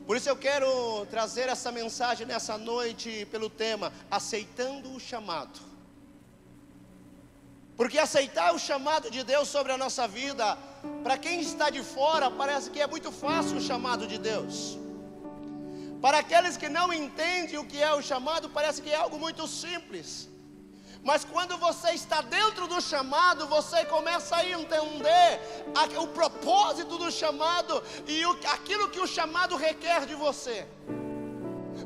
Por isso eu quero trazer essa mensagem nessa noite pelo tema aceitando o chamado. Porque aceitar o chamado de Deus sobre a nossa vida, para quem está de fora, parece que é muito fácil o chamado de Deus. Para aqueles que não entendem o que é o chamado, parece que é algo muito simples. Mas quando você está dentro do chamado, você começa a entender o propósito do chamado e aquilo que o chamado requer de você.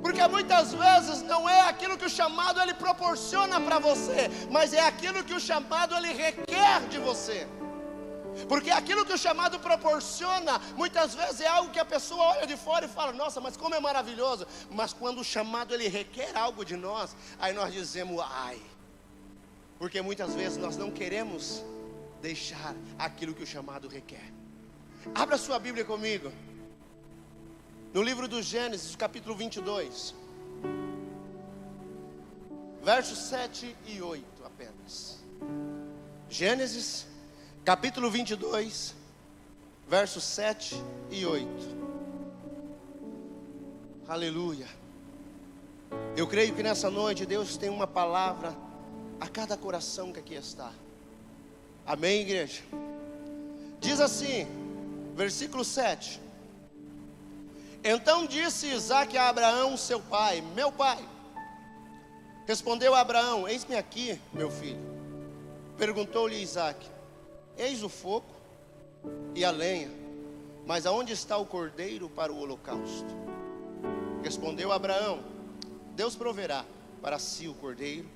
Porque muitas vezes não é aquilo que o chamado ele proporciona para você, mas é aquilo que o chamado ele requer de você. Porque aquilo que o chamado proporciona, muitas vezes é algo que a pessoa olha de fora e fala: nossa, mas como é maravilhoso. Mas quando o chamado ele requer algo de nós, aí nós dizemos: ai. Porque muitas vezes nós não queremos deixar aquilo que o chamado requer. Abra sua Bíblia comigo. No livro do Gênesis, capítulo 22. Versos 7 e 8 apenas. Gênesis, capítulo 22, versos 7 e 8. Aleluia. Eu creio que nessa noite Deus tem uma palavra a cada coração que aqui está. Amém, igreja? Diz assim, versículo 7. Então disse Isaque a Abraão, seu pai: meu pai. Respondeu Abraão: eis-me aqui, meu filho. Perguntou-lhe Isaque: eis o fogo e a lenha, mas aonde está o cordeiro para o holocausto? Respondeu Abraão: Deus proverá para si o cordeiro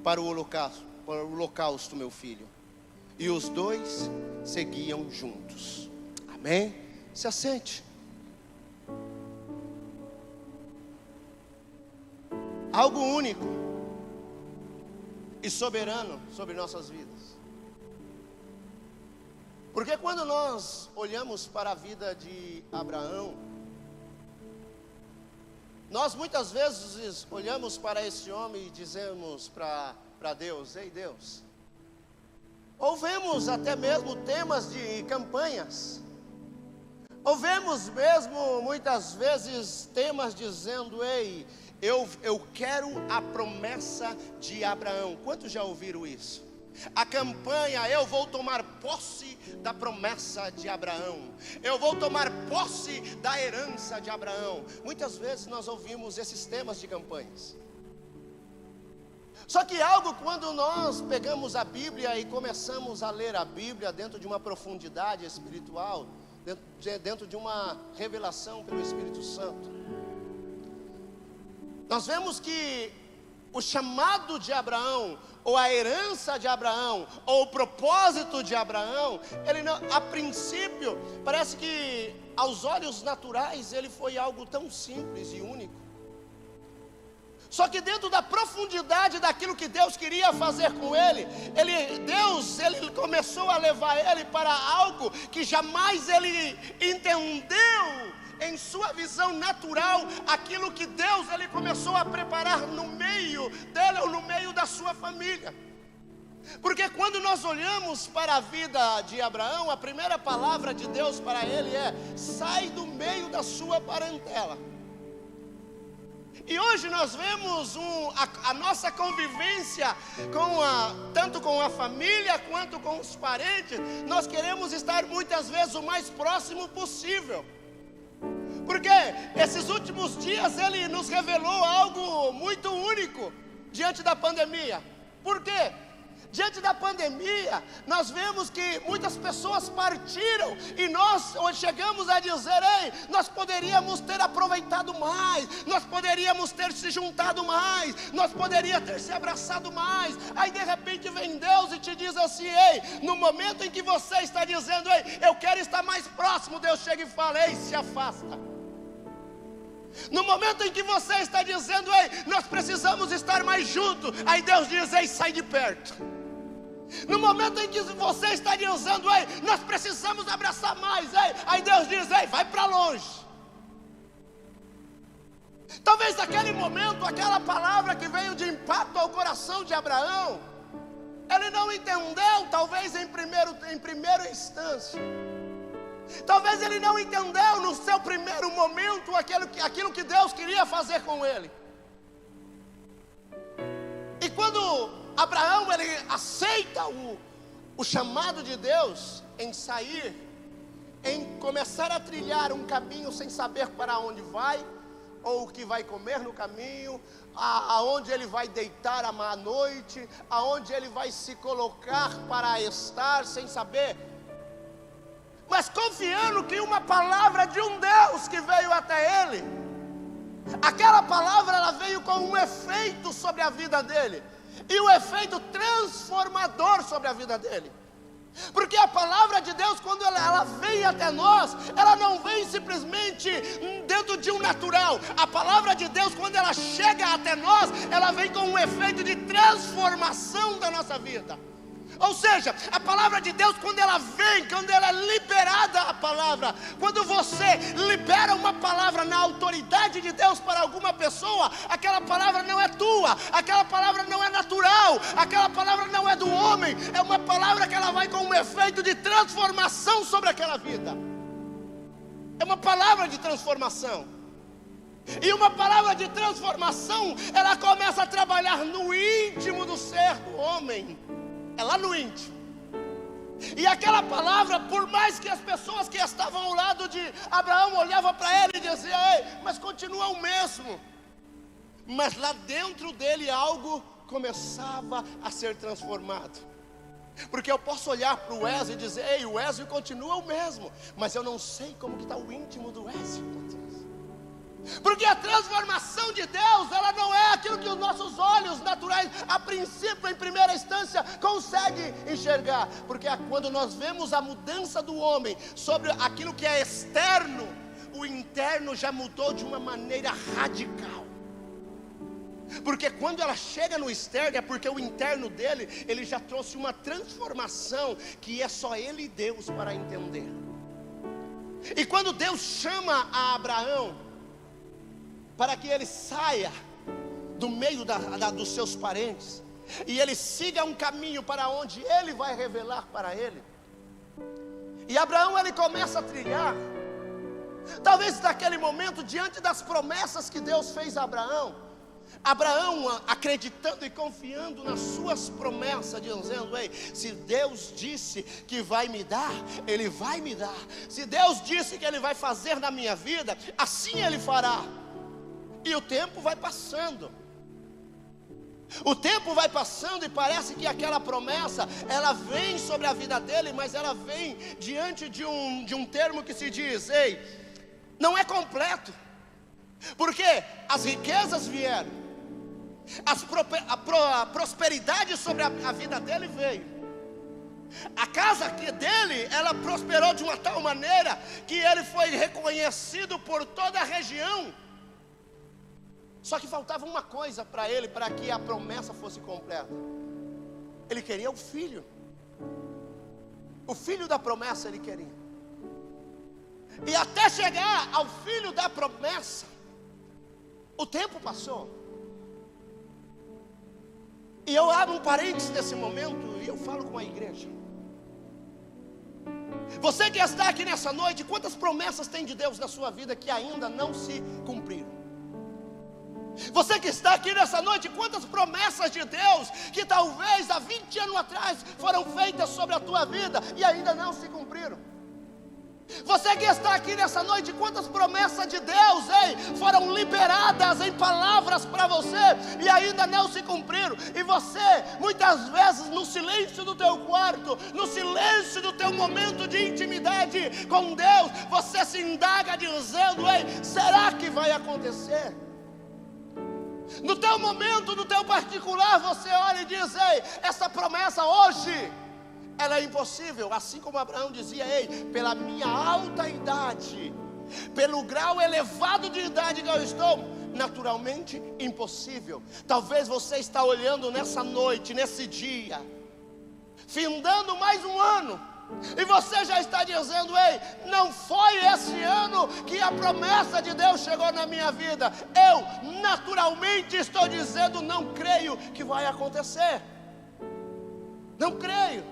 para o holocausto, meu filho. E os dois seguiam juntos. Amém? Se assente. Algo único e soberano sobre nossas vidas. Porque quando nós olhamos para a vida de Abraão, nós muitas vezes olhamos para esse homem e dizemos para Deus: ei Deus. Ou vemos até mesmo temas de campanhas. Ou vemos mesmo muitas vezes temas dizendo: ei, eu quero a promessa de Abraão. Quantos já ouviram isso? A campanha: eu vou tomar posse da promessa de Abraão, eu vou tomar posse da herança de Abraão. Muitas vezes nós ouvimos esses temas de campanhas. Só que algo, quando nós pegamos a Bíblia e começamos a ler a Bíblia dentro de uma profundidade espiritual, dentro de uma revelação pelo Espírito Santo, nós vemos que o chamado de Abraão, ou a herança de Abraão, ou o propósito de Abraão, ele não, a princípio, parece que aos olhos naturais ele foi algo tão simples e único. Só que dentro da profundidade daquilo que Deus queria fazer com ele, Deus começou a levar ele para algo que jamais ele entendeu em sua visão natural, aquilo que Deus ele começou a preparar no meio dele ou no meio da sua família. Porque quando nós olhamos para a vida de Abraão, a primeira palavra de Deus para ele é: sai do meio da sua parentela. E hoje nós vemos a nossa convivência tanto com a família quanto com os parentes. Nós queremos estar muitas vezes o mais próximo possível. Porque esses últimos dias ele nos revelou algo muito único diante da pandemia. Por quê? Diante da pandemia, nós vemos que muitas pessoas partiram e nós chegamos a dizer: ei, nós poderíamos ter aproveitado mais, nós poderíamos ter se juntado mais, nós poderíamos ter se abraçado mais. Aí de repente vem Deus e te diz assim: ei, no momento em que você está dizendo: ei, eu quero estar mais próximo, Deus chega e fala: ei, se afasta. No momento em que você está dizendo: ei, nós precisamos estar mais juntos, aí Deus diz: ei, sai de perto. No momento em que você está dizendo: ei, nós precisamos abraçar mais, ei, aí Deus diz: ei, vai para longe. Talvez naquele momento, aquela palavra que veio de impacto ao coração de Abraão, ele não entendeu, talvez em primeira instância. Talvez ele não entendeu no seu primeiro momento aquilo que Deus queria fazer com ele. E quando Abraão ele aceita o chamado de Deus em sair, em começar a trilhar um caminho sem saber para onde vai, ou o que vai comer no caminho, aonde ele vai deitar à noite, aonde ele vai se colocar para estar, sem saber, mas confiando que uma palavra de um Deus que veio até ele, aquela palavra ela veio com um efeito sobre a vida dele, e um efeito transformador sobre a vida dele. Porque a palavra de Deus, quando ela vem até nós, ela não vem simplesmente dentro de um natural. A palavra de Deus, quando ela chega até nós, ela vem com um efeito de transformação da nossa vida. Ou seja, a palavra de Deus, quando ela vem, quando ela é liberada a palavra, quando você libera uma palavra na autoridade de Deus para alguma pessoa, aquela palavra não é tua, aquela palavra não é natural, aquela palavra não é do homem, é uma palavra que ela vai com um efeito de transformação sobre aquela vida. É uma palavra de transformação. E uma palavra de transformação, ela começa a trabalhar no íntimo do ser do homem. É lá no íntimo. E aquela palavra, por mais que as pessoas que estavam ao lado de Abraão olhavam para ele e diziam: ei, mas continua o mesmo. Mas lá dentro dele algo começava a ser transformado. Porque eu posso olhar para o Wesley e dizer: ei, o Wesley continua o mesmo, mas eu não sei como que está o íntimo do Wesley. Porque a transformação de Deus, ela não é aquilo que os nossos olhos naturais, a princípio, em primeira instância, conseguem enxergar. Porque quando nós vemos a mudança do homem sobre aquilo que é externo, o interno já mudou de uma maneira radical. Porque quando ela chega no externo, é porque o interno dele, ele já trouxe uma transformação que é só ele e Deus para entender. E quando Deus chama a Abraão para que ele saia do meio dos seus parentes, e ele siga um caminho para onde ele vai revelar para ele, e Abraão ele começa a trilhar, talvez naquele momento, diante das promessas que Deus fez a Abraão, acreditando e confiando nas suas promessas, dizendo: ei, se Deus disse que vai me dar, Ele vai me dar. Se Deus disse que Ele vai fazer na minha vida, assim Ele fará. E o tempo vai passando. O tempo vai passando e parece que aquela promessa, ela vem sobre a vida dele, mas ela vem diante de um termo que se diz: ei, não é completo. Porque as riquezas vieram, a prosperidade sobre a vida dele veio. A casa dele, ela prosperou de uma tal maneira que ele foi reconhecido por toda a região. Só que faltava uma coisa para ele, para que a promessa fosse completa. Ele queria o filho. O filho da promessa ele queria. E até chegar ao filho da promessa, o tempo passou. E eu abro um parênteses nesse momento e eu falo com a igreja. Você que está aqui nessa noite, quantas promessas tem de Deus na sua vida que ainda não se cumpriram? Você que está aqui nessa noite, quantas promessas de Deus que talvez há 20 anos atrás foram feitas sobre a tua vida e ainda não se cumpriram? Você que está aqui nessa noite, quantas promessas de Deus, foram liberadas em palavras para você e ainda não se cumpriram? E você, muitas vezes, no silêncio do teu quarto, no silêncio do teu momento de intimidade com Deus, você se indaga dizendo: será que vai acontecer? No teu momento, no teu particular, você olha e diz: essa promessa hoje, ela é impossível. Assim como Abraão dizia: pela minha alta idade, pelo grau elevado de idade que eu estou, naturalmente impossível. Talvez você está olhando nessa noite, nesse dia, findando mais um ano, e você já está dizendo: não foi esse ano que a promessa de Deus chegou na minha vida. Eu naturalmente estou dizendo: não creio que vai acontecer. Não creio.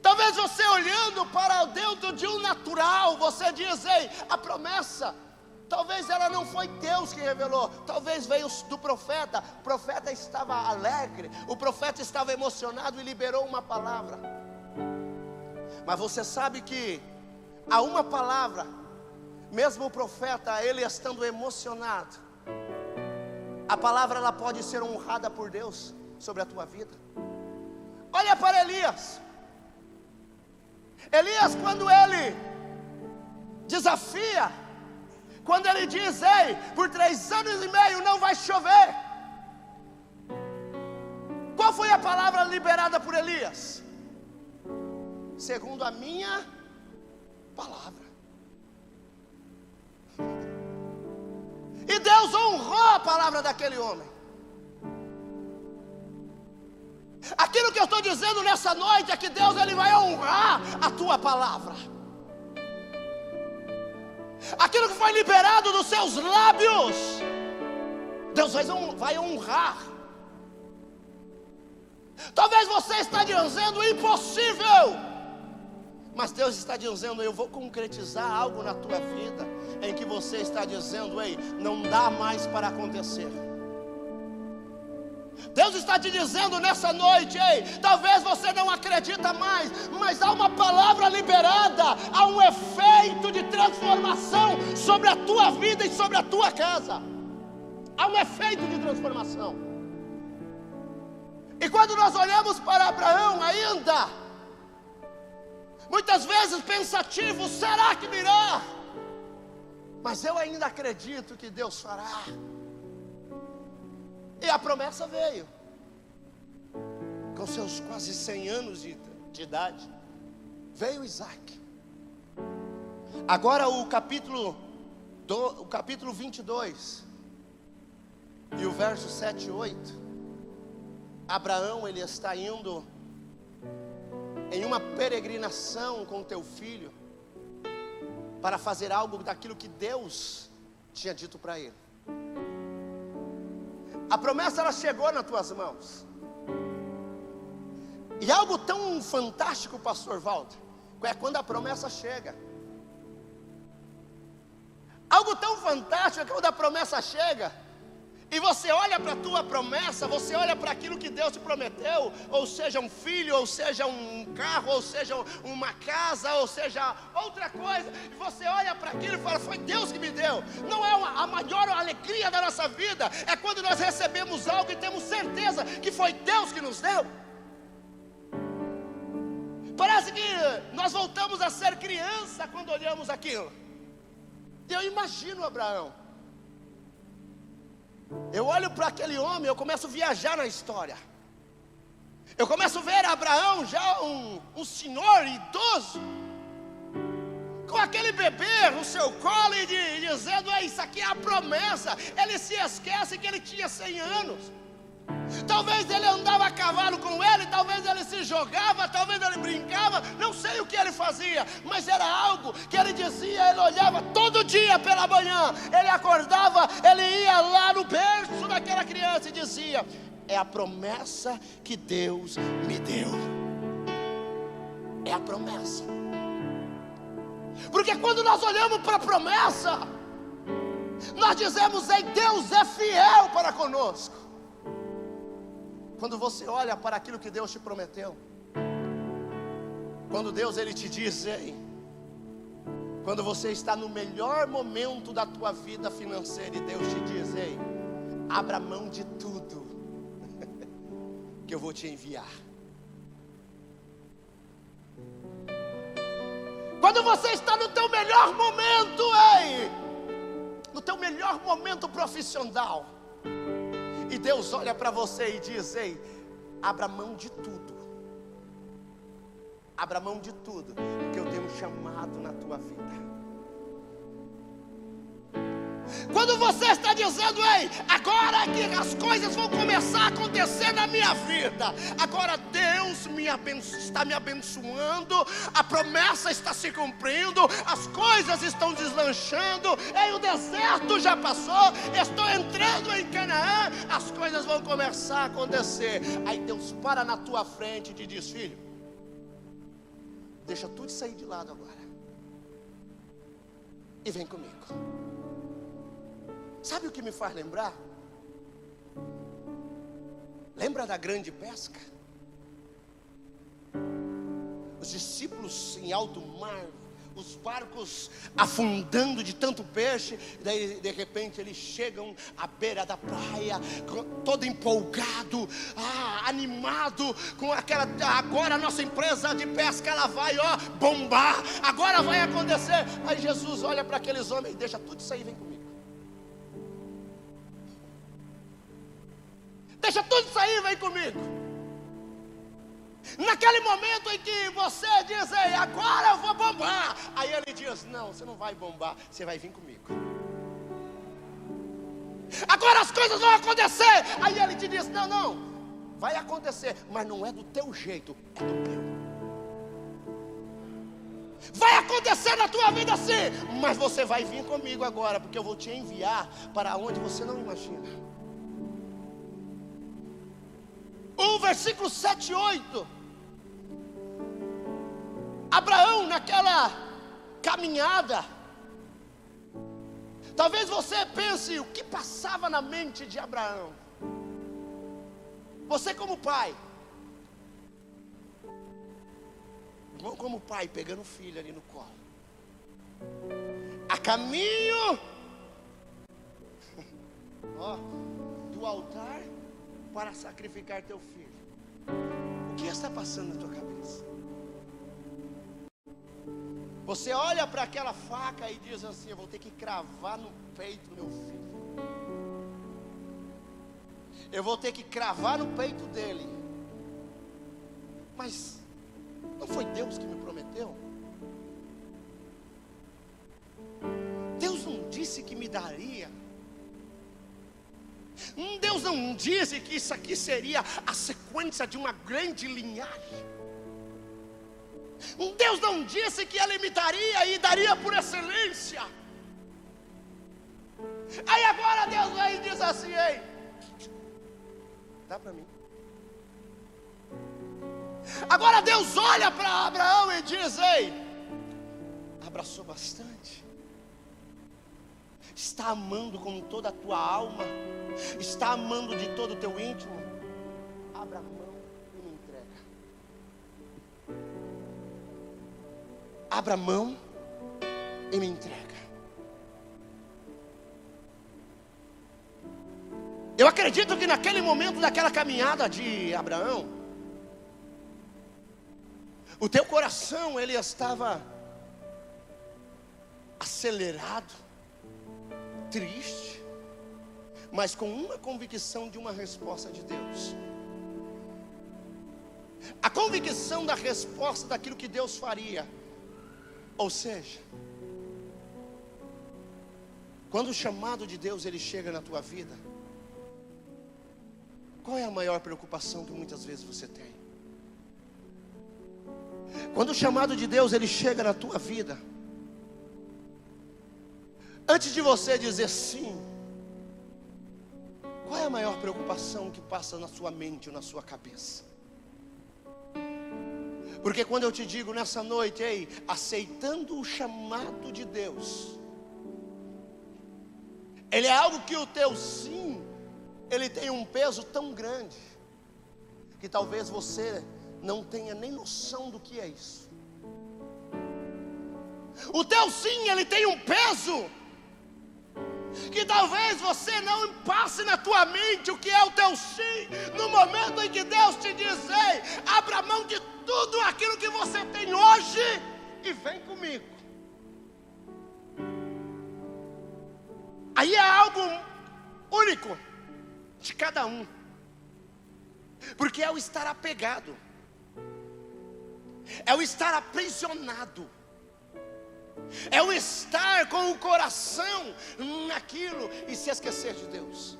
Talvez você olhando para dentro de um natural, você diz: ei, a promessa, talvez ela não foi Deus que revelou, talvez veio do profeta. O profeta estava alegre, o profeta estava emocionado e liberou uma palavra. Mas você sabe que há uma palavra, mesmo o profeta, ele estando emocionado, a palavra ela pode ser honrada por Deus sobre a tua vida. Olha para Elias. Elias, quando ele desafia, quando ele diz: ei, por 3 anos e meio não vai chover. Qual foi a palavra liberada por Elias? Segundo a minha palavra. E Deus honrou a palavra daquele homem. Aquilo que eu estou dizendo nessa noite é que Deus ele vai honrar a tua palavra. Aquilo que foi liberado dos seus lábios, Deus vai honrar. Talvez você está dizendo impossível, mas Deus está dizendo: eu vou concretizar algo na tua vida, em que você está dizendo: ei, não dá mais para acontecer. Deus está te dizendo nessa noite: ei, talvez você não acredita mais, mas há uma palavra liberada, há um efeito de transformação sobre a tua vida e sobre a tua casa. Há um efeito de transformação. E quando nós olhamos para Abraão ainda, muitas vezes pensativo: será que virá? Mas eu ainda acredito que Deus fará. E a promessa veio. Com seus quase 100 anos de idade, veio Isaac. Agora o capítulo 22 e o verso 7 e 8. Abraão, ele está indo em uma peregrinação com teu filho, para fazer algo daquilo que Deus tinha dito para ele. A promessa ela chegou nas tuas mãos. E algo tão fantástico, pastor Walter, é quando a promessa chega. Algo tão fantástico é quando a promessa chega e você olha para a tua promessa, você olha para aquilo que Deus te prometeu, ou seja um filho, ou seja um carro, ou seja uma casa, ou seja outra coisa, e você olha para aquilo e fala: foi Deus que me deu. Não é a maior alegria da nossa vida, é quando nós recebemos algo e temos certeza que foi Deus que nos deu. Parece que nós voltamos a ser criança quando olhamos aquilo. Eu imagino Abraão. Eu olho para aquele homem, eu começo a viajar na história. Eu começo a ver Abraão já um senhor idoso, com aquele bebê no seu colo e dizendo: isso aqui é a promessa. Ele se esquece que ele tinha 100 anos. Talvez ele andava a cavalo com ele, talvez ele se jogava, talvez ele brincava, não sei o que ele fazia, mas era algo que ele dizia. Ele olhava todo dia pela manhã, ele acordava, ele ia lá no berço daquela criança e dizia: é a promessa que Deus me deu. É a promessa. Porque quando nós olhamos para a promessa, nós dizemos: ei, Deus é fiel para conosco. Quando você olha para aquilo que Deus te prometeu, quando Deus ele te diz: ei, quando você está no melhor momento da tua vida financeira e Deus te diz: ei, abra mão de tudo que eu vou te enviar. Quando você está no teu melhor momento, ei, no teu melhor momento profissional, e Deus olha para você e diz: ei, abra mão de tudo. Abra mão de tudo, porque eu tenho um chamado na tua vida. Quando você está dizendo: ei, agora que as coisas vão começar a acontecer na minha vida, agora Deus está me abençoando, a promessa está se cumprindo, as coisas estão deslanchando, ei, o deserto já passou, estou entrando em Canaã, as coisas vão começar a acontecer. Aí Deus para na tua frente e te diz: filho, deixa tudo sair de lado agora e vem comigo. Sabe o que me faz lembrar? Lembra da grande pesca? Os discípulos em alto mar, os barcos afundando de tanto peixe. Daí de repente eles chegam à beira da praia, todo empolgado, animado com aquela, agora a nossa empresa de pesca ela vai bombar, agora vai acontecer. Aí Jesus olha para aqueles homens e deixa tudo isso aí, vem comigo. Deixa tudo isso aí, vem comigo. Naquele momento em que você diz, ei, agora eu vou bombar, aí ele diz, não, você não vai bombar, você vai vir comigo. Agora as coisas vão acontecer, aí ele te diz, não, vai acontecer, mas não é do teu jeito, é do meu. Vai acontecer na tua vida assim, mas você vai vir comigo agora, porque eu vou te enviar para onde você não imagina. O versículo 7 e 8. Abraão naquela caminhada. Talvez você pense o que passava na mente de Abraão. Você como pai. Irmão como pai pegando o filho ali no colo. A caminho do altar para sacrificar teu filho. O que está passando na tua cabeça? Você olha para aquela faca e diz assim, eu vou ter que cravar no peito do meu filho. Eu vou ter que cravar no peito dele. Mas não foi Deus que me prometeu? Deus não disse que me daria. Deus não disse que isso aqui seria a sequência de uma grande linhagem. Deus não disse que Ele me daria e daria por excelência. Aí agora Deus vem e diz assim, ei, dá para mim. Agora Deus olha para Abraão e diz, ei, abraçou bastante. Está amando com toda a tua alma, está amando de todo o teu íntimo. Abra a mão e me entrega. Abra a mão e me entrega. Eu acredito que naquele momento daquela caminhada de Abraão, o teu coração ele estava acelerado, triste, mas com uma convicção de uma resposta de Deus. A convicção da resposta daquilo que Deus faria. Ou seja, quando o chamado de Deus ele chega na tua vida, qual é a maior preocupação que muitas vezes você tem? Quando o chamado de Deus ele chega na tua vida, antes de você dizer sim, qual é a maior preocupação que passa na sua mente ou na sua cabeça? Porque quando eu te digo nessa noite, ei, aceitando o chamado de Deus, ele é algo que o teu sim, ele tem um peso tão grande, que talvez você não tenha nem noção do que é isso. O teu sim, ele tem um peso que talvez você não passe na tua mente o que é o teu sim, no momento em que Deus te diz, ei, abra mão de tudo aquilo que você tem hoje e vem comigo. Aí é algo único de cada um, porque é o estar apegado, é o estar aprisionado, é o estar com o coração naquilo e se esquecer de Deus.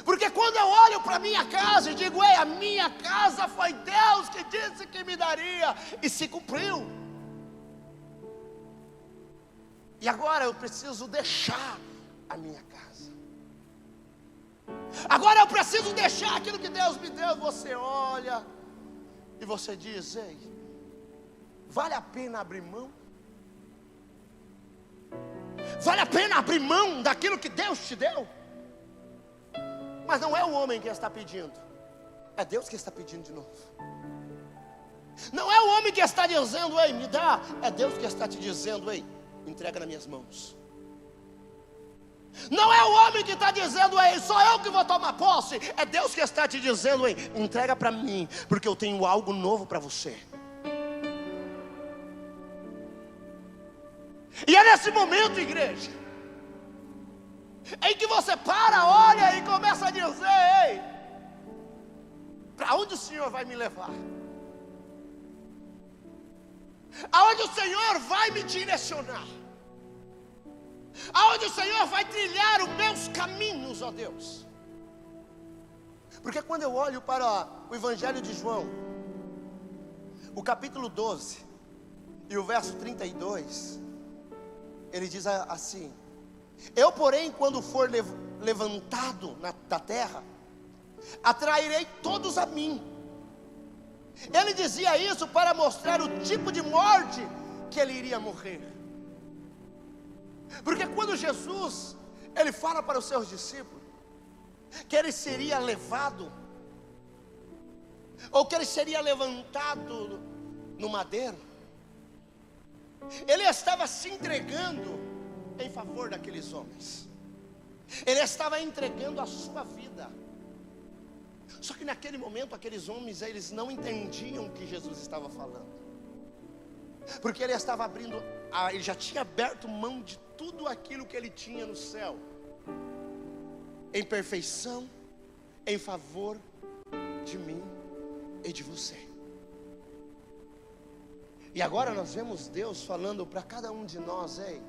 Porque quando eu olho para a minha casa e digo, ei, a minha casa foi Deus que disse que me daria, e se cumpriu. E agora eu preciso deixar a minha casa. Agora eu preciso deixar aquilo que Deus me deu. Você olha e você diz, ei, Vale a pena abrir mão? Vale a pena abrir mão daquilo que Deus te deu? Mas não é o homem que está pedindo, é Deus que está pedindo de novo. Não é o homem que está dizendo, ei, me dá. É Deus que está te dizendo, ei, entrega nas minhas mãos. Não é o homem que está dizendo, ei, sou eu que vou tomar posse. É Deus que está te dizendo, ei, entrega para mim, porque eu tenho algo novo para você. E é nesse momento, igreja, em que você para, olha e começa a dizer, ei, para onde o Senhor vai me levar? Aonde o Senhor vai me direcionar? Aonde o Senhor vai trilhar os meus caminhos, ó Deus? Porque quando eu olho para o Evangelho de João, o capítulo 12 e o verso 32, ele diz assim: eu, porém, quando for levantado da terra, atrairei todos a mim. Ele dizia isso para mostrar o tipo de morte que ele iria morrer. Porque quando Jesus, ele fala para os seus discípulos que ele seria levado, ou que ele seria levantado no madeiro, ele estava se entregando em favor daqueles homens. Ele estava entregando a sua vida. Só que naquele momento aqueles homens, eles não entendiam o que Jesus estava falando, porque ele estava abrindo, ele já tinha aberto mão de tudo aquilo que ele tinha no céu, em perfeição, em favor de mim e de você. E agora nós vemos Deus falando para cada um de nós, ei,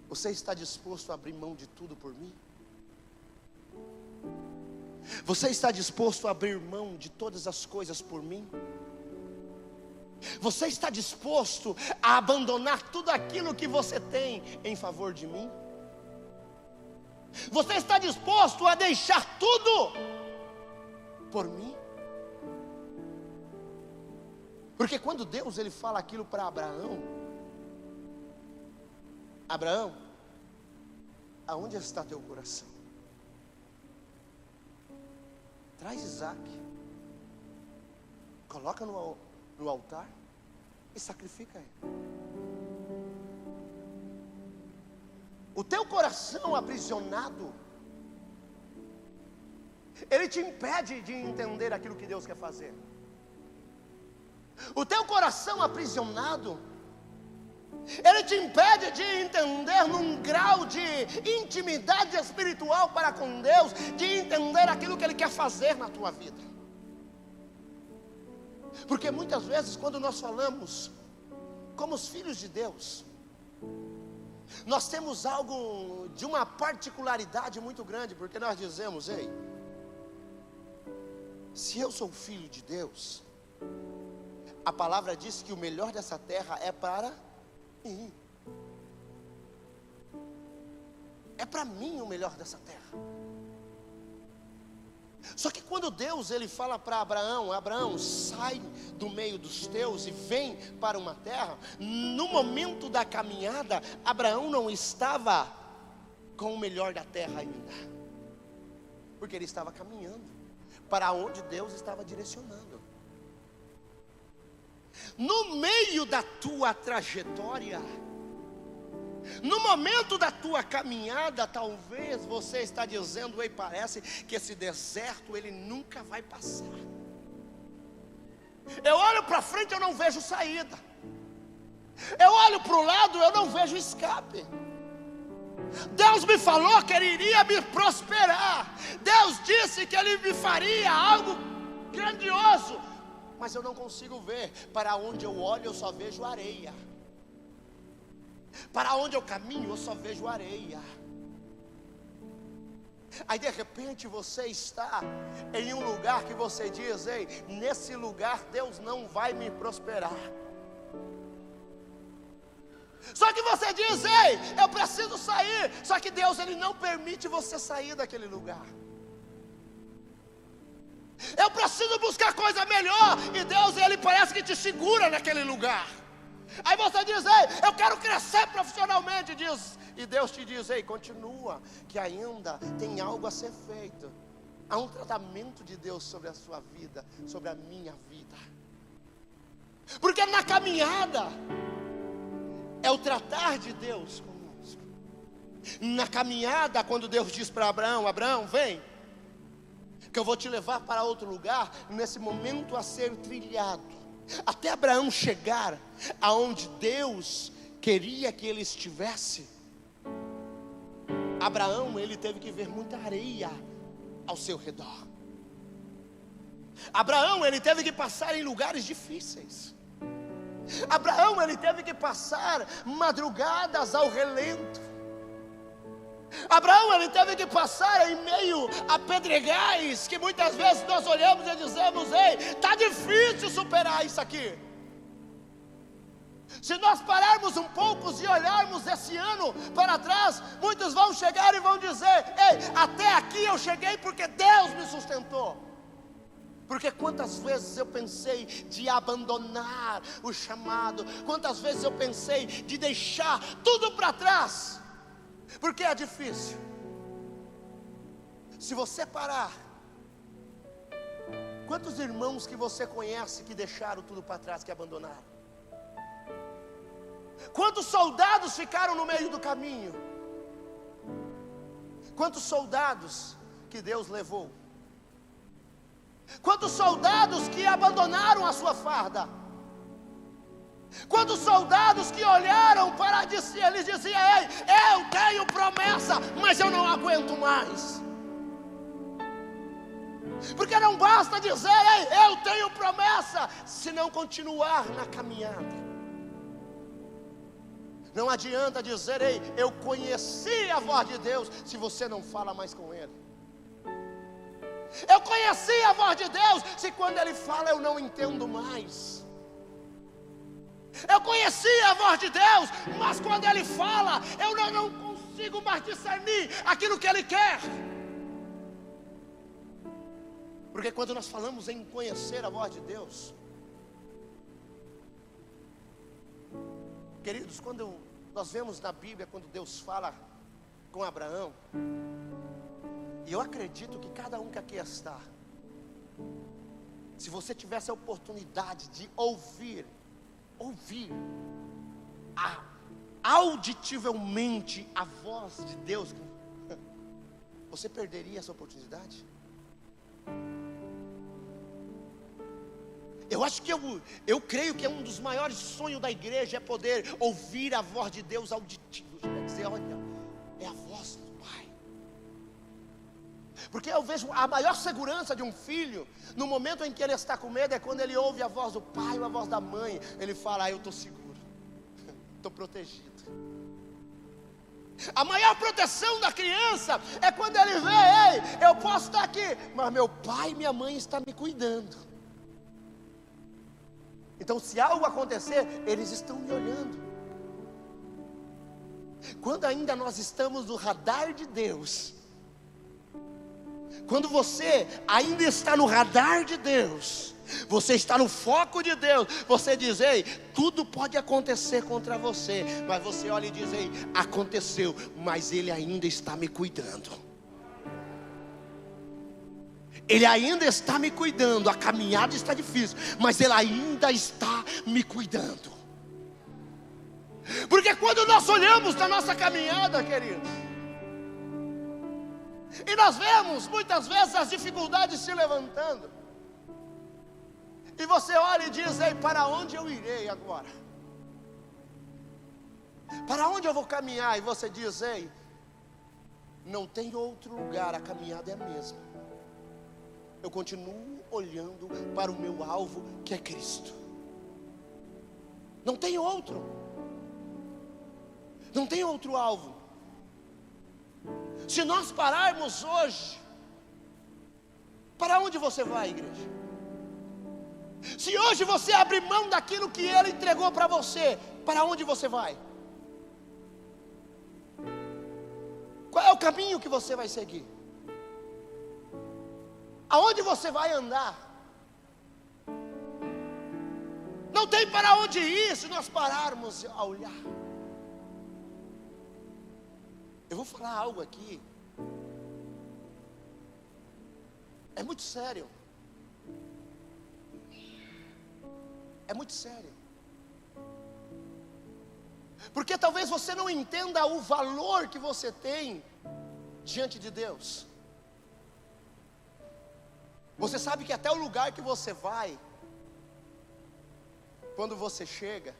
você está disposto a abrir mão de tudo por mim? Você está disposto a abrir mão de todas as coisas por mim? Você está disposto a abandonar tudo aquilo que você tem em favor de mim? Você está disposto a deixar tudo por mim? Porque quando Deus ele fala aquilo para Abraão: Abraão, aonde está teu coração? Traz Isaac, coloca no altar e sacrifica ele. O teu coração aprisionado, ele te impede de entender aquilo que Deus quer fazer. O teu coração aprisionado, ele te impede de entender num grau de intimidade espiritual para com Deus, de entender aquilo que Ele quer fazer na tua vida. Porque muitas vezes quando nós falamos como os filhos de Deus, nós temos algo de uma particularidade muito grande, porque nós dizemos, ei, se eu sou filho de Deus, a palavra diz que o melhor dessa terra é para mim. É para mim o melhor dessa terra. Só que quando Deus ele fala para Abraão: Abraão, sai do meio dos teus e vem para uma terra. No momento da caminhada, Abraão não estava com o melhor da terra ainda, porque ele estava caminhando para onde Deus estava direcionando. No meio da tua trajetória, no momento da tua caminhada, talvez você está dizendo: ei, parece que esse deserto ele nunca vai passar. Eu olho para frente, eu não vejo saída. Eu olho para o lado, eu não vejo escape. Deus me falou que Ele iria me prosperar. Deus disse que Ele me faria algo grandioso, mas eu não consigo ver. Para onde eu olho, eu só vejo areia. Para onde eu caminho, eu só vejo areia. Aí de repente você está em um lugar que você diz: ei, nesse lugar Deus não vai me prosperar. Só que você diz: ei, eu preciso sair. Só que Deus ele não permite você sair daquele lugar. eu preciso buscar coisa melhor. E Deus, Ele parece que te segura naquele lugar. Aí você diz: ei, eu quero crescer profissionalmente, e Deus te diz: ei, continua, que ainda tem algo a ser feito. Há um tratamento de Deus sobre a sua vida, sobre a minha vida. Porque na caminhada é o tratar de Deus conosco. Na caminhada, quando Deus diz para Abraão: Abraão, vem, que eu vou te levar para outro lugar, nesse momento a ser trilhado. Até Abraão chegar aonde Deus queria que ele estivesse, Abraão, ele teve que ver muita areia ao seu redor. Abraão, ele teve que passar em lugares difíceis. Abraão, ele teve que passar madrugadas ao relento. Abraão, ele teve que passar em meio a pedregais, que muitas vezes nós olhamos e dizemos: ei, está difícil superar isso aqui. Se nós pararmos um pouco e olharmos esse ano para trás, muitos vão chegar e vão dizer: ei, até aqui eu cheguei porque Deus me sustentou. Porque quantas vezes eu pensei de abandonar o chamado, quantas vezes eu pensei de deixar tudo para trás, porque é difícil. Se você parar, quantos irmãos que você conhece que deixaram tudo para trás, que abandonaram? Quantos soldados ficaram no meio do caminho? Quantos soldados que Deus levou? Quantos soldados que abandonaram a sua farda? Quantos soldados que olharam para eles diziam: ei, eu tenho promessa, mas eu não aguento mais. Porque não basta dizer: ei, eu tenho promessa, se não continuar na caminhada. Não adianta dizer: ei, eu conheci a voz de Deus, se você não fala mais com Ele. Eu conheci a voz de Deus, se quando Ele fala eu não entendo mais. Eu conheci a voz de Deus, mas quando Ele fala eu não consigo mais discernir aquilo que Ele quer. Porque quando nós falamos em conhecer a voz de Deus, queridos, quando nós vemos na Bíblia, quando Deus fala com Abraão, e eu acredito que cada um que aqui está, se você tivesse a oportunidade de ouvir auditivamente a voz de Deus, você perderia essa oportunidade? Eu acho que eu creio que é um dos maiores sonhos da igreja é poder ouvir a voz de Deus auditivo. Quer dizer, olha, é a voz do Pai. Porque eu vejo a maior segurança de um filho, no momento em que ele está com medo, é quando ele ouve a voz do pai ou a voz da mãe. Ele fala: eu estou seguro, estou protegido. A maior proteção da criança é quando ele vê: ei, eu posso estar aqui, mas meu pai e minha mãe estão me cuidando. Então, se algo acontecer, eles estão me olhando. Quando ainda nós estamos no radar de Deus, quando você ainda está no radar de Deus, você está no foco de Deus, você diz: ei, tudo pode acontecer contra você, mas você olha e diz: ei, aconteceu, mas Ele ainda está me cuidando. Ele ainda está me cuidando. A caminhada está difícil, mas Ele ainda está me cuidando. Porque quando nós olhamos na nossa caminhada, queridos, e nós vemos muitas vezes as dificuldades se levantando, e você olha e diz: ei, para onde eu irei agora? Para onde eu vou caminhar? E você diz: ei, não tem outro lugar, a caminhada é a mesma. Eu continuo olhando para o meu alvo, que é Cristo. Não tem outro. Não tem outro alvo. Se nós pararmos hoje, para onde você vai, igreja? Se hoje você abrir mão daquilo que Ele entregou para você, para onde você vai? Qual é o caminho que você vai seguir? Aonde você vai andar? Não tem para onde ir se nós pararmos a olhar. Eu vou falar algo aqui. É muito sério. É muito sério. Porque talvez você não entenda o valor que você tem diante de Deus. Você sabe que até o lugar que você vai, quando você chega,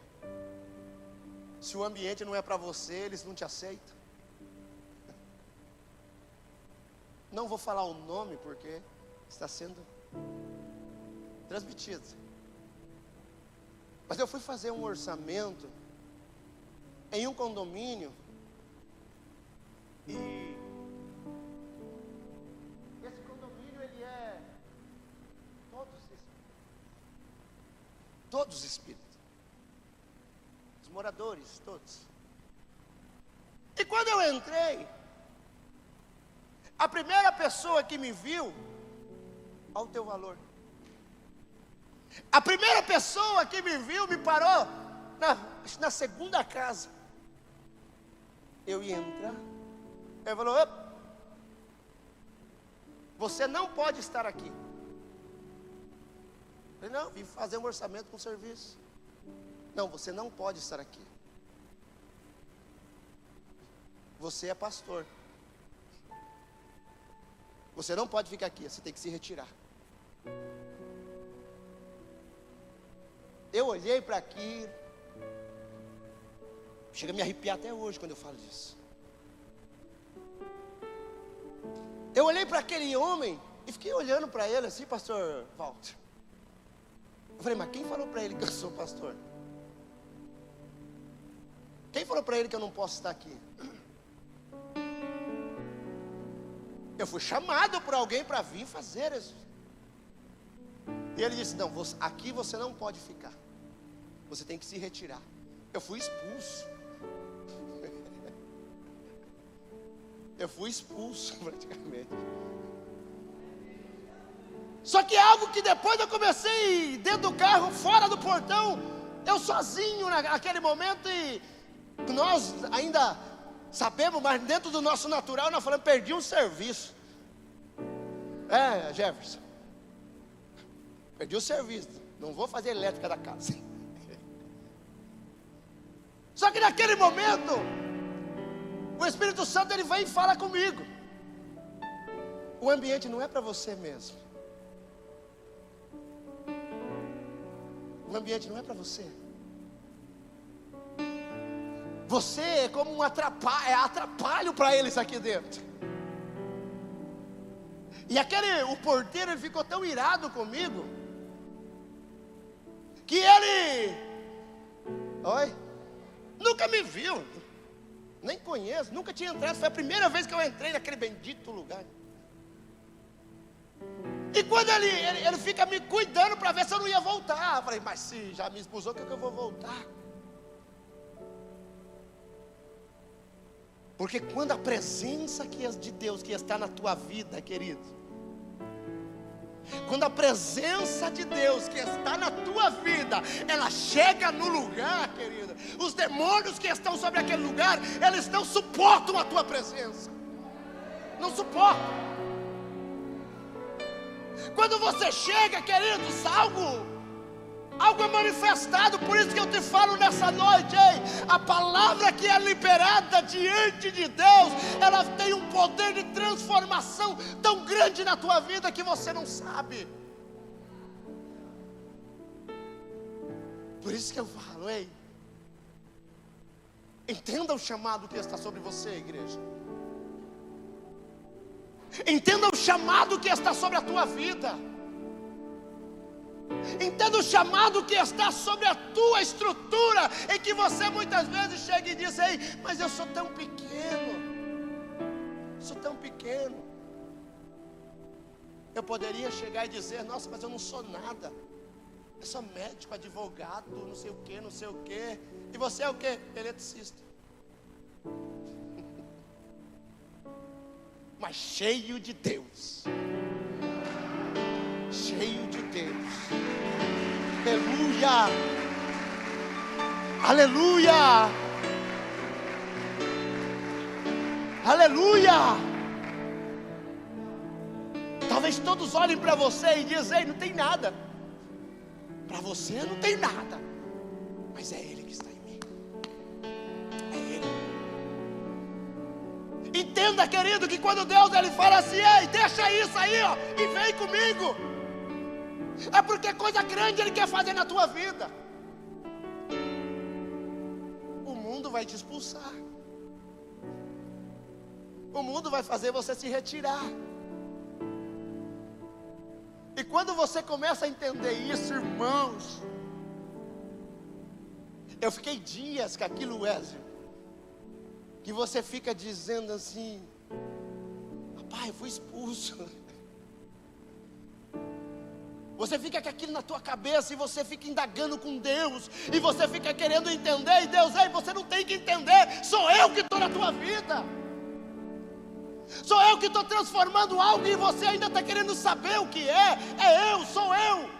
se o ambiente não é para você, eles não te aceitam. Não vou falar o nome porque está sendo transmitido. Mas eu fui fazer um orçamento em um condomínio e esse condomínio ele é todos espíritos, os moradores todos. E quando eu entrei, a primeira pessoa que me viu, ao teu valor. A primeira pessoa que me viu me parou na segunda casa. Eu ia entrar. Ele falou: você não pode estar aqui. Eu falei: não, vim fazer um orçamento com serviço. Não, você não pode estar aqui. Você é pastor. Você não pode ficar aqui, você tem que se retirar. Eu olhei para aqui, chega a me arrepiar até hoje quando eu falo disso. Eu olhei para aquele homem e fiquei olhando para ele assim, pastor Walter. Eu falei: mas quem falou para ele que eu sou pastor? Quem falou para ele que eu não posso estar aqui? Eu fui chamado por alguém para vir fazer isso. E ele disse: não, aqui você não pode ficar. Você tem que se retirar. Eu fui expulso. Eu fui expulso praticamente. Só que é algo que depois eu comecei dentro do carro, fora do portão, eu sozinho naquele momento, e nós ainda sabemos, mas dentro do nosso natural nós falamos: perdi um serviço. Jefferson, perdi o serviço, não vou fazer elétrica da casa. Só que naquele momento o Espírito Santo ele vem e fala comigo: o ambiente não é para você mesmo. O ambiente não é para você. Você é como um atrapalho para eles aqui dentro. E o porteiro, ele ficou tão irado comigo, que ele, nunca me viu, nem conheço, nunca tinha entrado, foi a primeira vez que eu entrei naquele bendito lugar. E quando ele fica me cuidando para ver se eu não ia voltar. Eu falei: mas se já me expulsou, que eu vou voltar? Porque quando a presença de Deus que está na tua vida, querido, quando a presença de Deus que está na tua vida, ela chega no lugar, querida, os demônios que estão sobre aquele lugar, eles não suportam a tua presença. Não suportam. Quando você chega, queridos, algo é manifestado. Por isso que eu te falo nessa noite, a palavra que é liberada diante de Deus, ela tem um poder de transformação tão grande na tua vida que você não sabe. Por isso que eu falo: entenda o chamado que está sobre você, igreja. Entenda o chamado que está sobre a tua vida. Entenda o chamado que está sobre a tua estrutura, em que você muitas vezes chega e diz: mas eu sou tão pequeno. Sou tão pequeno. Eu poderia chegar e dizer: nossa, mas eu não sou nada. Eu sou médico, advogado, não sei o que, não sei o que. E você é o que? Eletricista. Mas cheio de Deus. Aleluia! Aleluia! Talvez todos olhem para você e dizem: ei, não tem nada. Para você não tem nada, mas é Ele que está em mim. É Ele. Entenda, querido, que quando Deus Ele fala assim: ei, deixa isso aí, ó, e vem comigo, é porque coisa grande Ele quer fazer na tua vida. O mundo vai te expulsar. O mundo vai fazer você se retirar. E quando você começa a entender isso, irmãos, eu fiquei dias com aquilo, Wesley, que você fica dizendo assim: rapaz, eu fui expulso. Você fica com aquilo na tua cabeça e você fica indagando com Deus, e você fica querendo entender, e Deus: ei, você não tem que entender, sou eu que estou na tua vida. Sou eu que estou transformando algo e você ainda está querendo saber o que é. É eu, sou eu.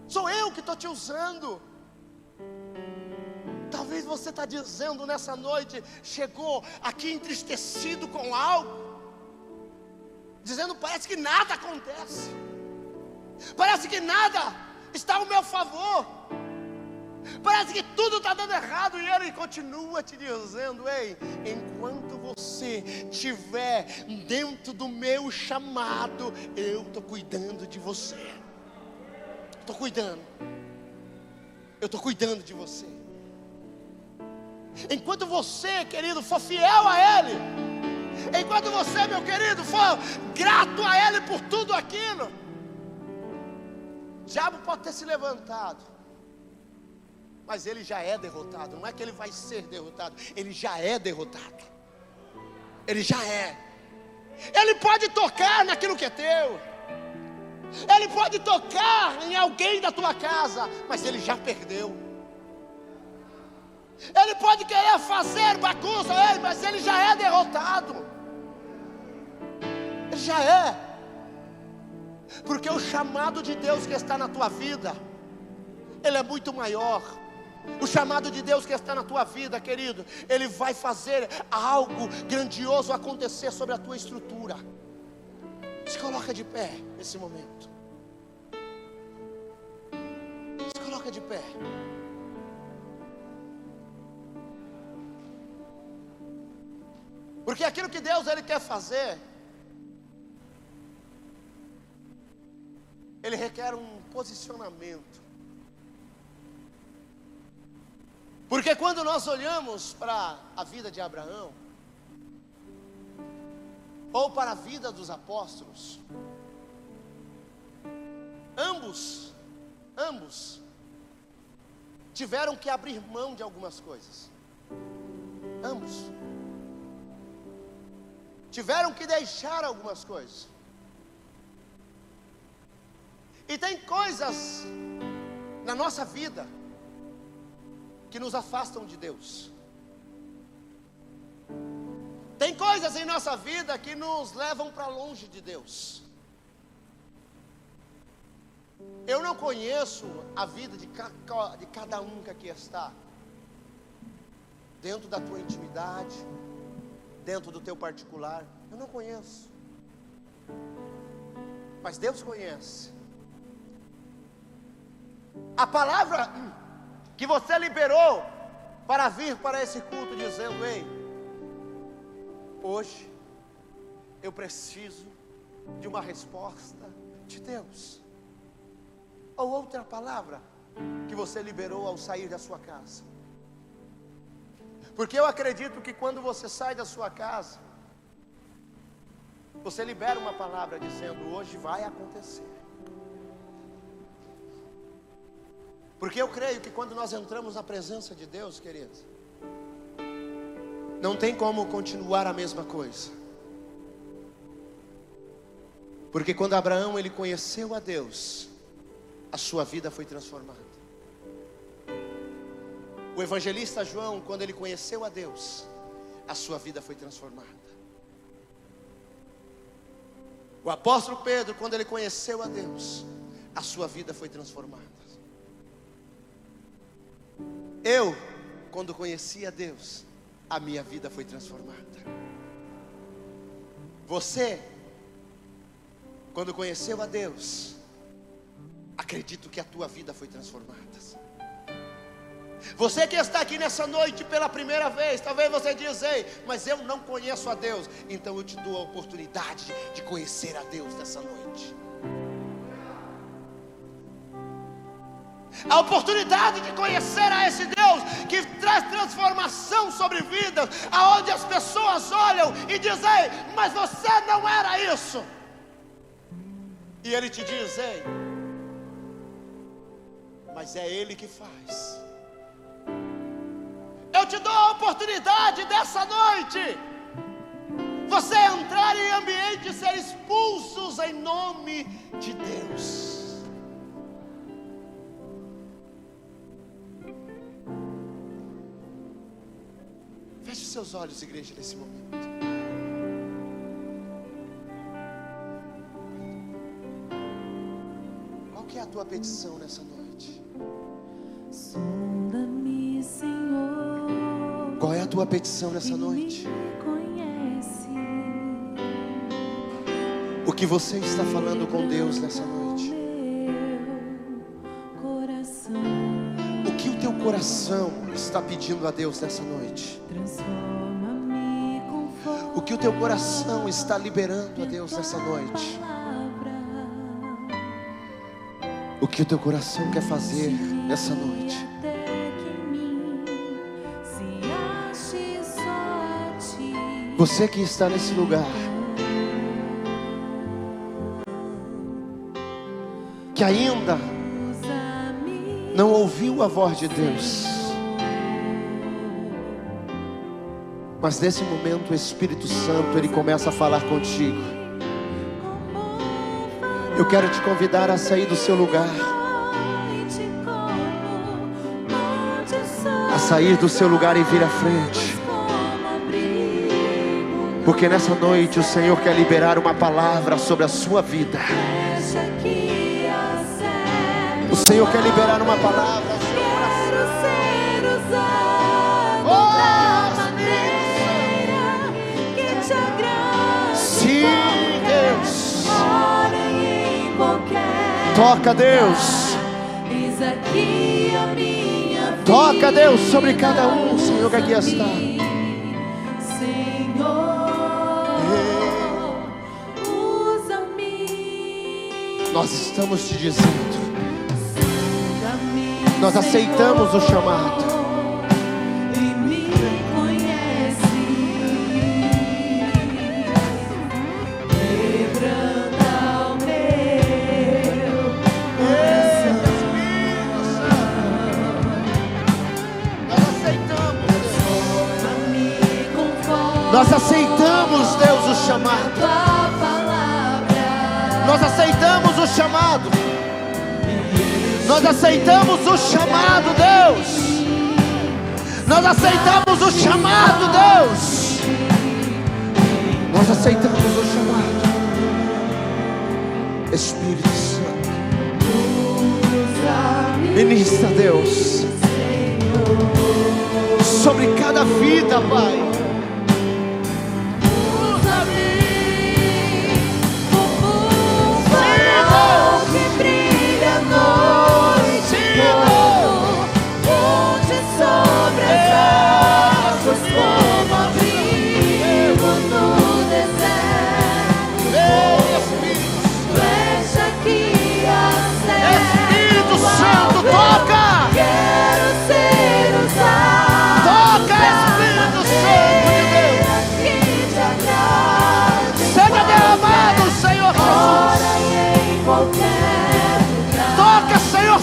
Sou eu que estou te usando. Talvez você está dizendo nessa noite, chegou aqui entristecido com algo, dizendo: parece que nada acontece, parece que nada está ao meu favor, parece que tudo está dando errado. E Ele continua te dizendo: ei, enquanto você estiver dentro do meu chamado, eu estou cuidando de você. Estou cuidando. Eu estou cuidando de você. Enquanto você, querido, for fiel a Ele, enquanto você, meu querido, for grato a Ele por tudo aquilo, o diabo pode ter se levantado, mas ele já é derrotado. Não é que ele vai ser derrotado, ele já é derrotado. Ele já é. Ele pode tocar naquilo que é teu, ele pode tocar em alguém da tua casa, mas ele já perdeu. Ele pode querer fazer bagunça, mas ele já é derrotado. Ele já é. Porque o chamado de Deus que está na tua vida, ele é muito maior. O chamado de Deus que está na tua vida, querido, Ele vai fazer algo grandioso acontecer sobre a tua estrutura. Se coloca de pé nesse momento. Se coloca de pé. Porque aquilo que Deus Ele quer fazer, Ele requer um posicionamento. Porque quando nós olhamos para a vida de Abraão, ou para a vida dos apóstolos, ambos tiveram que abrir mão de algumas coisas. Ambos tiveram que deixar algumas coisas. E tem coisas na nossa vida que nos afastam de Deus. Tem coisas em nossa vida que nos levam para longe de Deus. Eu não conheço a vida de cada um que aqui está, dentro da tua intimidade, dentro do teu particular. Eu não conheço, mas Deus conhece. A palavra que você liberou para vir para esse culto, dizendo: ei, hoje eu preciso de uma resposta de Deus. Ou outra palavra que você liberou ao sair da sua casa. Porque eu acredito que quando você sai da sua casa, você libera uma palavra dizendo: hoje vai acontecer. Porque eu creio que quando nós entramos na presença de Deus, queridos, não tem como continuar a mesma coisa. Porque quando Abraão ele conheceu a Deus, a sua vida foi transformada. O evangelista João, quando ele conheceu a Deus, a sua vida foi transformada. O apóstolo Pedro, quando ele conheceu a Deus, a sua vida foi transformada. Eu, quando conheci a Deus, a minha vida foi transformada. Você, quando conheceu a Deus, acredito que a tua vida foi transformada. Você que está aqui nessa noite pela primeira vez, talvez você diz: ei, mas eu não conheço a Deus. Então eu te dou a oportunidade de conhecer a Deus nessa noite. A oportunidade de conhecer a esse Deus que traz transformação sobre vidas, aonde as pessoas olham e dizem: ei, mas você não era isso. E Ele te diz: ei, mas é Ele que faz. Eu te dou a oportunidade dessa noite, você entrar em ambiente e ser expulsos em nome de Deus. Feche seus olhos, igreja, nesse momento. Qual que é a tua petição nessa noite? Sonda-me, Senhor. Qual é a tua petição nessa noite? O que você está falando com Deus nessa noite? O que o teu coração está pedindo a Deus nessa noite? O que o teu coração está liberando a Deus nessa noite? O que o teu coração quer fazer nessa noite? Você que está nesse lugar, que ainda não ouviu a voz de Deus, mas nesse momento o Espírito Santo, Ele começa a falar contigo. Eu quero te convidar a sair do seu lugar, a sair do seu lugar e vir à frente. Porque nessa noite o Senhor quer liberar uma palavra sobre a sua vida. O Senhor quer liberar uma palavra ao seu coração. Sim, Deus. Toca, Deus. Toca, Deus, sobre cada um, Senhor, que aqui está. Nós estamos te dizendo, nós aceitamos o chamado. E me conhece, quebranta o meu coração. Nós aceitamos, Deus, o chamado. Nós aceitamos o chamado. Nós aceitamos o chamado, Deus. Nós aceitamos o chamado, Deus. Nós aceitamos o chamado. Espírito Santo, ministra, Deus, sobre cada vida, Pai.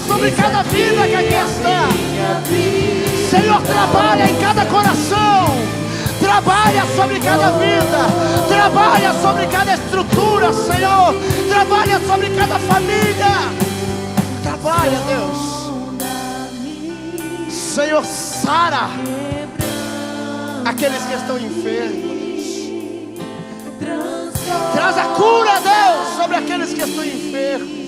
Sobre cada vida que aqui está, Senhor, trabalha em cada coração, trabalha sobre cada vida, trabalha sobre cada estrutura, Senhor, trabalha sobre cada família, trabalha, Deus. Senhor, sara aqueles que estão enfermos, traz a cura, Deus, sobre aqueles que estão enfermos.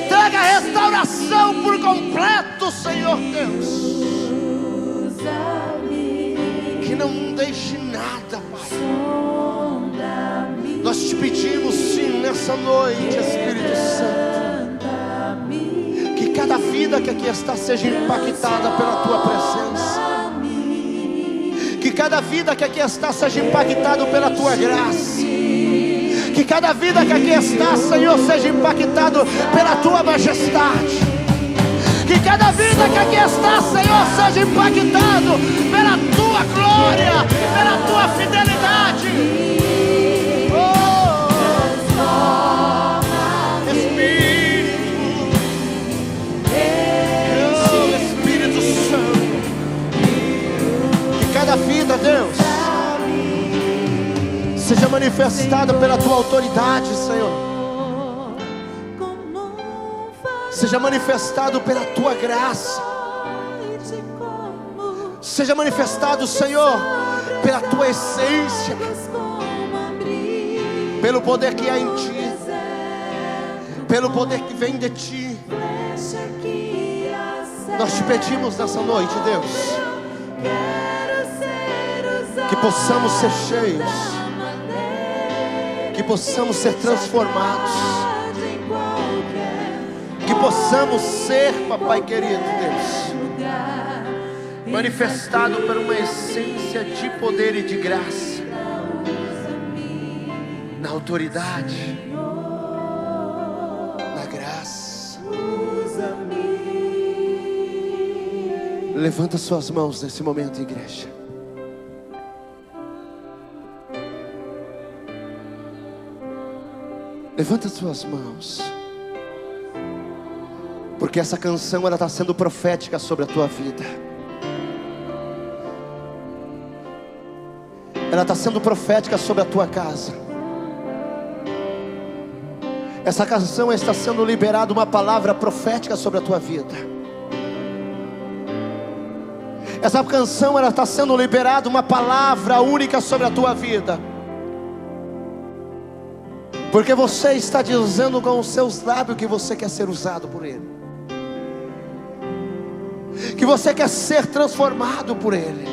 Traga restauração coração por completo, Senhor Deus. Que não deixe nada, Pai. Nós te pedimos sim nessa noite, Espírito Santo, que cada vida que aqui está seja impactada pela tua presença. Que cada vida que aqui está seja impactada pela tua graça. Que cada vida que aqui está, Senhor, seja impactado pela tua majestade. Que cada vida que aqui está, Senhor, seja impactado pela tua glória, pela tua fidelidade. Oh, Espírito Santo. Que cada vida, Deus, seja manifestada pela tua autoridade, Senhor. Seja manifestado pela tua graça. Seja manifestado, Senhor, pela tua essência, pelo poder que há em ti, pelo poder que vem de ti. Nós te pedimos nessa noite, Deus, que possamos ser cheios, que possamos ser transformados, que possamos ser, papai querido, Deus, manifestado por uma essência de poder e de graça, na autoridade, na graça. Levanta suas mãos nesse momento, igreja. Levanta suas mãos, porque essa canção ela está sendo profética sobre a tua vida. Ela está sendo profética sobre a tua casa. Essa canção está sendo liberada uma palavra profética sobre a tua vida. Essa canção ela está sendo liberada uma palavra única sobre a tua vida. Porque você está dizendo com os seus lábios que você quer ser usado por Ele, que você quer ser transformado por Ele.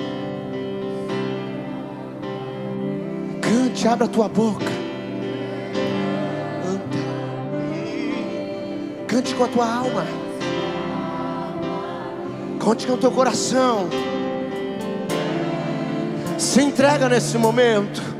Cante, abra a tua boca, cante com a tua alma, cante com o teu coração. Se entrega nesse momento.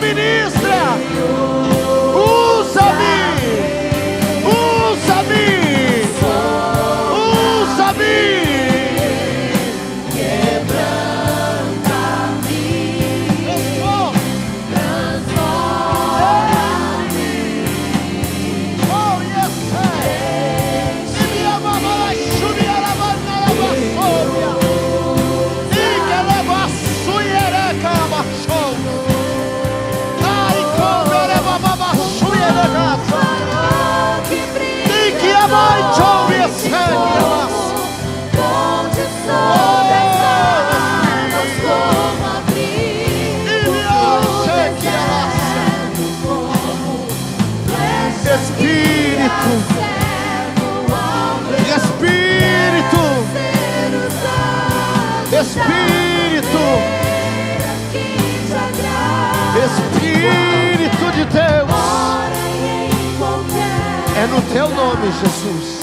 Ministra, usa-me, usa-me, usa-me, quebranta-me, transforma-me, oh yes, e me amava a chuvia, a vassoura, e que leva a suiereca, a vassoura. E que a mãe chove a sangue, onde sobre as águas como abrir, e me ouça que Espírito, Espírito, Espírito, Espírito de Deus. É no teu nome, Jesus.